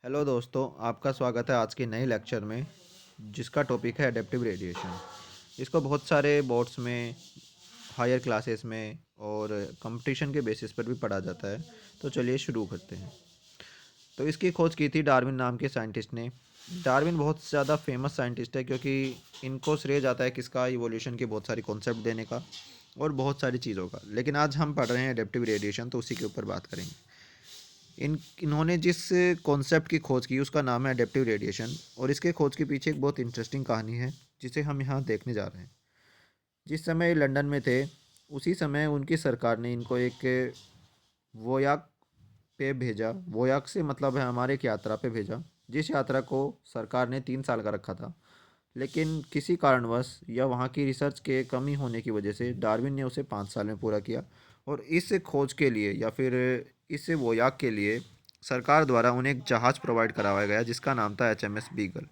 Hello दोस्तों, आपका स्वागत है आज के नए लेक्चर में जिसका टॉपिक है एडेप्टिव रेडिएशन। इसको बहुत सारे बोर्ड्स में, हायर क्लासेस में और कंपटीशन के बेसिस पर भी पढ़ा जाता है। तो चलिए शुरू करते हैं। तो इसकी खोज की थी डार्विन नाम के साइंटिस्ट ने। डार्विन बहुत ज़्यादा फेमस साइंटिस्ट है क्योंकि इनको श्रेय जाता है किसका, इवोल्यूशन के बहुत सारी कॉन्सेप्ट देने का और बहुत सारी चीज़ों का। लेकिन आज हम पढ़ रहे हैं एडेप्टिव रेडिएशन, तो उसी के ऊपर बात करेंगे। इन्होंने जिस कॉन्सेप्ट की खोज की उसका नाम है एडेप्टिव रेडिएशन, और इसके खोज के पीछे एक बहुत इंटरेस्टिंग कहानी है जिसे हम यहाँ देखने जा रहे हैं। जिस समय लंदन में थे उसी समय उनकी सरकार ने इनको एक वोयाक पे भेजा। वोयाक से मतलब है हमारे एक यात्रा पे भेजा, जिस यात्रा को सरकार ने 3 साल का रखा था। लेकिन किसी कारणवश या वहाँ की रिसर्च के कमी होने की वजह से डार्विन ने उसे 5 साल में पूरा किया। और इस खोज के लिए या फिर इस वोयाक के लिए सरकार द्वारा उन्हें एक जहाज़ प्रोवाइड कराया गया जिसका नाम था एचएमएस बीगल।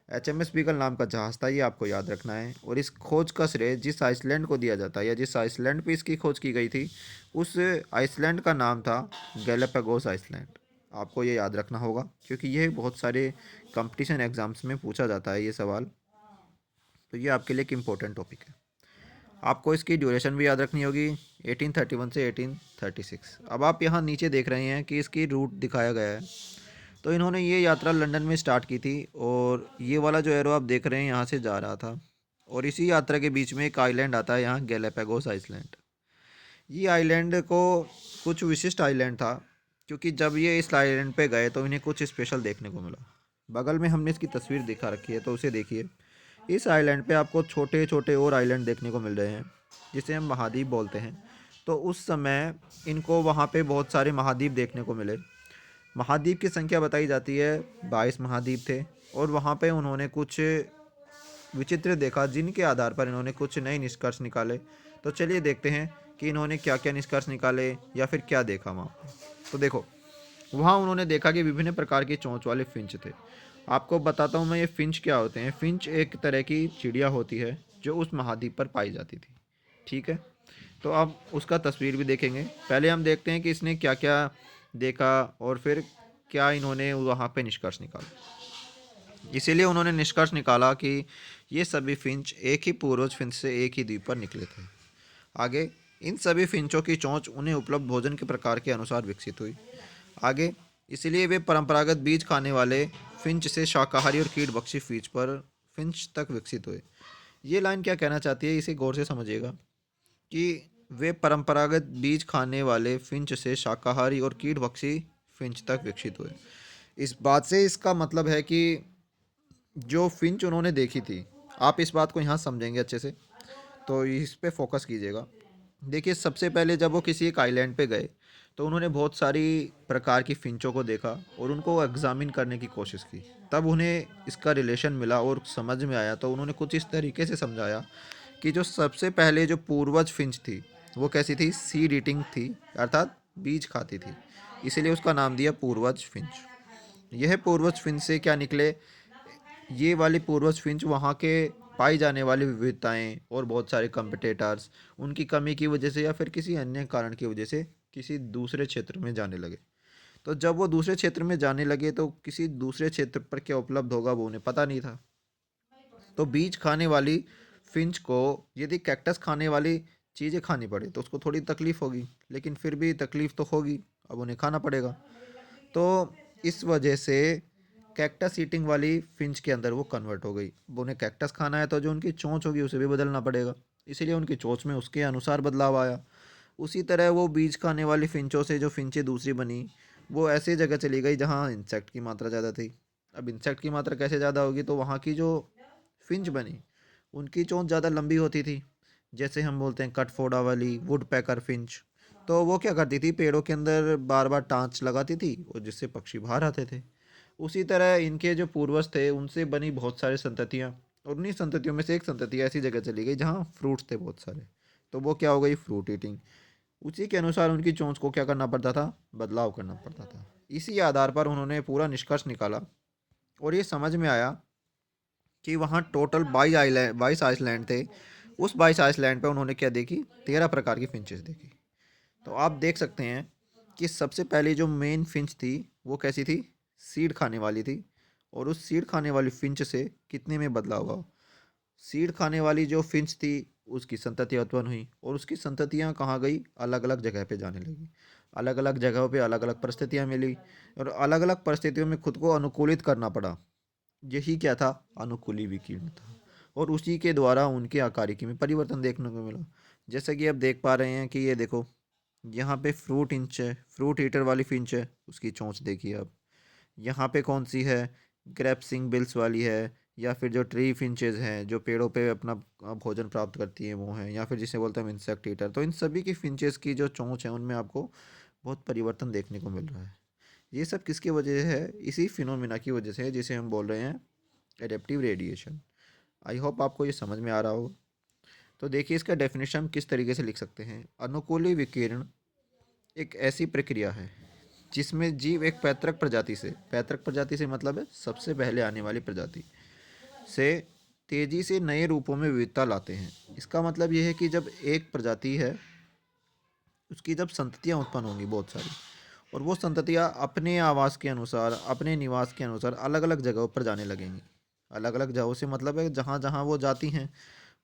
एचएमएस बीगल नाम का जहाज़ था, ये आपको याद रखना है। और इस खोज का श्रेय जिस आइसलैंड को दिया जाता है या जिस आइसलैंड पे इसकी खोज की गई थी, उस आइसलैंड का नाम था गैलापागोस आइसलैंड। आपको ये याद रखना होगा क्योंकि ये बहुत सारे कंपटीशन एग्जाम्स में पूछा जाता है ये सवाल। तो ये आपके लिए एक इम्पोर्टेंट टॉपिक है। आपको इसकी ड्यूरेशन भी याद रखनी होगी, 1831 से 1836। अब आप यहाँ नीचे देख रहे हैं कि इसकी रूट दिखाया गया है। तो इन्होंने ये यात्रा लंदन में स्टार्ट की थी और ये वाला जो एरो आप देख रहे हैं यहाँ से जा रहा था। और इसी यात्रा के बीच में एक आइलैंड आता है यहाँ, गैलापागोस आइसलैंड। ये आइलैंड को कुछ विशिष्ट आइलैंड था क्योंकि जब ये इस आइलैंड पे गए तो इन्हें कुछ स्पेशल देखने को मिला। बगल में हमने इसकी तस्वीर दिखा रखी है, तो उसे देखिए। इस आइलैंड पे आपको छोटे छोटे और आइलैंड देखने को मिल रहे हैं जिसे हम महाद्वीप बोलते हैं। तो उस समय इनको वहाँ पे बहुत सारे महाद्वीप देखने को मिले। महाद्वीप की संख्या बताई जाती है 22 महाद्वीप थे। और वहाँ पे उन्होंने कुछ विचित्र देखा जिनके आधार पर इन्होंने कुछ नए निष्कर्ष निकाले। तो चलिए देखते हैं कि इन्होंने क्या क्या निष्कर्ष निकाले या फिर क्या देखा वहाँ पे। तो देखो, वहाँ उन्होंने देखा कि विभिन्न प्रकार की चोंच वाले फिंच थे। आपको बताता हूँ मैं ये फिंच क्या होते हैं। फिंच एक तरह की चिड़िया होती है जो उस महाद्वीप पर पाई जाती थी। ठीक है, तो अब उसका तस्वीर भी देखेंगे। पहले हम देखते हैं कि इसने क्या क्या देखा और फिर क्या इन्होंने वहाँ पे निष्कर्ष निकाला। इसीलिए उन्होंने निष्कर्ष निकाला कि ये सभी फिंच एक ही पूर्वज फिंच से एक ही द्वीप पर निकले थे। आगे, इन सभी फिंचों की चोंच उन्हें उपलब्ध भोजन के प्रकार के अनुसार विकसित हुई। आगे, इसलिए वे परंपरागत बीज खाने वाले फिंच से शाकाहारी और कीटभक्षी फिंच तक विकसित हुए। ये लाइन क्या कहना चाहती है, इसे गौर से समझिएगा कि वे परंपरागत बीज खाने वाले फिंच से शाकाहारी और कीटभक्षी फिंच तक विकसित हुए। इस बात से इसका मतलब है कि जो फिंच उन्होंने देखी थी, आप इस बात को यहाँ समझेंगे अच्छे से, तो इस पे फोकस कीजिएगा। देखिए, सबसे पहले जब वो किसी एक आइलैंड पे गए तो उन्होंने बहुत सारी प्रकार की फिंचों को देखा और उनको एग्जामिन करने की कोशिश की। तब उन्हें इसका रिलेशन मिला और समझ में आया। तो उन्होंने कुछ इस तरीके से समझाया कि जो सबसे पहले जो पूर्वज फिंच थी वो कैसी थी, सीड ईटिंग थी, अर्थात बीज खाती थी। इसीलिए उसका नाम दिया पूर्वज फिंच। यह पूर्वज फिंच से क्या निकले, ये वाली पूर्वज फिंच वहाँ के पाई जाने वाली विविधताएं और बहुत सारे कम्पिटेटर्स उनकी कमी की वजह से या फिर किसी अन्य कारण की वजह से किसी दूसरे क्षेत्र में जाने लगे। तो जब वो दूसरे क्षेत्र में जाने लगे तो किसी दूसरे क्षेत्र पर क्या उपलब्ध होगा वो उन्हें पता नहीं था। तो बीज खाने वाली फिंच को यदि कैक्टस खाने वाली चीज़ें खानी पड़े तो उसको थोड़ी तकलीफ होगी, लेकिन फिर भी तकलीफ तो होगी, अब उन्हें खाना पड़ेगा। तो इस वजह से कैक्टस ईटिंग वाली फिंच के अंदर वो कन्वर्ट हो गई। अब उन्हें कैक्टस खाना है तो जो उनकी चोंच होगी उसे भी बदलना पड़ेगा। इसीलिए उनकी चोंच में उसके अनुसार बदलाव आया। उसी तरह वो बीज खाने वाली फिंचों से जो फिंचें दूसरी बनी, वो ऐसी जगह चली गई जहाँ इंसेक्ट की मात्रा ज़्यादा थी। अब इंसेक्ट की मात्रा कैसे ज़्यादा होगी, तो वहाँ की जो फिंच बनी उनकी चोंच ज़्यादा लंबी होती थी। जैसे हम बोलते हैं कटफोड़ा वाली वुड पैकर फिंच। तो वो क्या करती थी, पेड़ों के अंदर बार बार टाँच लगाती थी और जिससे पक्षी बाहर आते थे। उसी तरह इनके जो पूर्वज थे उनसे बनी बहुत सारी संततियाँ, और उन्हीं संततियों में से एक संतति ऐसी जगह चली गई जहाँ फ्रूट्स थे बहुत सारे। तो वो क्या हो गई, फ्रूट ईटिंग। उसी के अनुसार उनकी चोंच को क्या करना पड़ता था, बदलाव करना पड़ता था। इसी आधार पर उन्होंने पूरा निष्कर्ष निकाला और ये समझ में आया कि वहाँ टोटल 22 आइसलैंड थे। उस 22 आइसलैंड पे उन्होंने क्या देखी, 13 प्रकार की फिंचेस देखी। तो आप देख सकते हैं कि सबसे पहली जो मेन फिंच थी वो कैसी थी, सीड खाने वाली थी और उस सीड खाने वाली फिंच से कितने में बदला हुआ। सीड खाने वाली जो फिंच थी उसकी संततियाँ उत्पन्न हुई और उसकी संततियाँ कहाँ गई, अलग अलग जगह पे जाने लगी। अलग अलग जगहों पे अलग अलग परिस्थितियाँ मिली और अलग अलग परिस्थितियों में खुद को अनुकूलित करना पड़ा। यही क्या था, अनुकूली विकीर्ण था। और उसी के द्वारा उनके आकारिकी में परिवर्तन देखने को मिला। जैसा कि आप देख पा रहे हैं कि ये देखो, यहाँ पे फ्रूट इंच है, फ्रूट ईटर वाली फिंच है, उसकी चोंच देखिए आप। यहाँ पे कौन सी है, ग्रेप्सिंग बिल्स वाली है, या फिर जो ट्री फिंचेस हैं जो पेड़ों पे अपना भोजन प्राप्त करती हैं वो हैं, या फिर जिसे बोलते हैं इंसेक्ट ईटर। तो इन सभी की फिंचेस की जो चोंच है उनमें आपको बहुत परिवर्तन देखने को मिल रहा है। ये सब किसकी वजह है, इसी फिनोमिना की वजह से है जिसे हम बोल रहे हैं एडेप्टिव रेडिएशन। आई होप आपको ये समझ में आ रहा हो। तो देखिए इसका डेफिनेशन हम किस तरीके से लिख सकते हैं। अनुकूली विकिरण एक ऐसी प्रक्रिया है जिसमें जीव एक पैतृक प्रजाति से मतलब है सबसे पहले आने वाली प्रजाति से तेजी से नए रूपों में विविधता लाते हैं। इसका मतलब ये है कि जब एक प्रजाति है उसकी जब संततियाँ उत्पन्न होंगी बहुत सारी, और वो संततियाँ अपने आवास के अनुसार, अपने निवास के अनुसार अलग अलग जगहों पर जाने लगेंगी। अलग अलग जगहों से मतलब है जहाँ जहाँ वो जाती हैं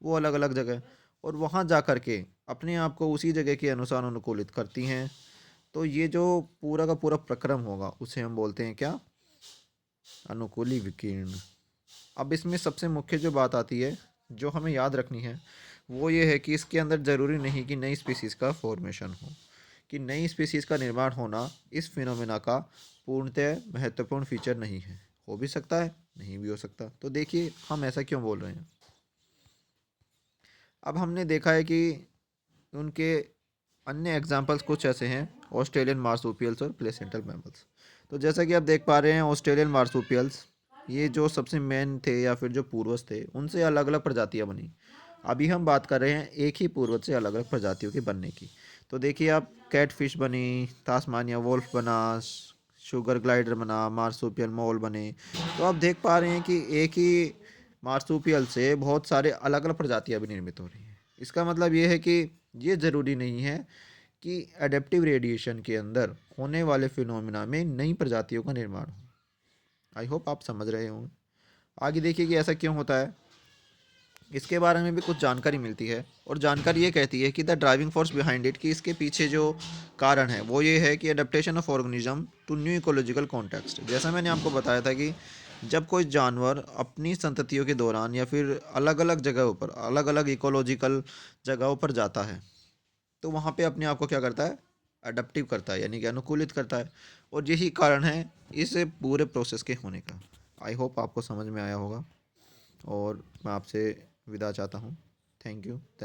वो अलग अलग जगह, और वहाँ जा कर के अपने आप को उसी जगह के अनुसार अनुकूलित करती हैं। तो ये जो पूरा का पूरा प्रक्रम होगा उसे हम बोलते हैं क्या, अनुकूली विकीर्ण। अब इसमें सबसे मुख्य जो बात आती है जो हमें याद रखनी है वो ये है कि इसके अंदर ज़रूरी नहीं कि नई स्पीसीज़ का फॉर्मेशन हो, कि नई स्पीसीज़ का निर्माण होना इस फिनोमेना का पूर्णतः महत्वपूर्ण फीचर नहीं है। हो भी सकता है, नहीं भी हो सकता। तो देखिए हम ऐसा क्यों बोल रहे हैं। अब हमने देखा है कि उनके अन्य एग्जाम्पल्स कुछ ऐसे हैं, ऑस्ट्रेलियन मार्सूपियल्स और प्लेसेंटल मैमल्स। तो जैसा कि आप देख पा रहे हैं ऑस्ट्रेलियन मार्सूपियल्स ये जो सबसे मेन थे या फिर जो पूर्वज थे उनसे अलग अलग प्रजातियां बनी। अभी हम बात कर रहे हैं एक ही पूर्वज से अलग अलग प्रजातियों के बनने की। तो देखिए आप, कैट फिश बनी, तास्मानिया वोल्फ बना, शुगर ग्लाइडर बना, मार्सूपियल मोल बने। तो आप देख पा रहे हैं कि एक ही मार्सूपियल से बहुत सारे अलग अलग प्रजातियां भी निर्मित हो रही हैं। इसका मतलब ये है कि ये ज़रूरी नहीं है कि एडेप्टिव रेडिएशन के अंदर होने वाले फिनोमिना में नई प्रजातियों का निर्माण हो। आई होप आप समझ रहे हों। आगे देखिए कि ऐसा क्यों होता है, इसके बारे में भी कुछ जानकारी मिलती है। और जानकारी ये कहती है कि the driving force behind it, कि इसके पीछे जो कारण है वो ये है कि adaptation of organism to new ecological context. जैसा मैंने आपको बताया था कि जब कोई जानवर अपनी संततियों के दौरान या फिर अलग अलग जगहों पर, अलग अलग इकोलॉजिकल जगहों पर जाता है तो वहाँ पे अपने आप को क्या करता है, अडप्टिव करता है, यानी कि अनुकूलित करता है। और यही कारण है इस पूरे प्रोसेस के होने का। आई होप आपको समझ में आया होगा और मैं आपसे विदा चाहता हूँ। थैंक यू, धन्यवाद।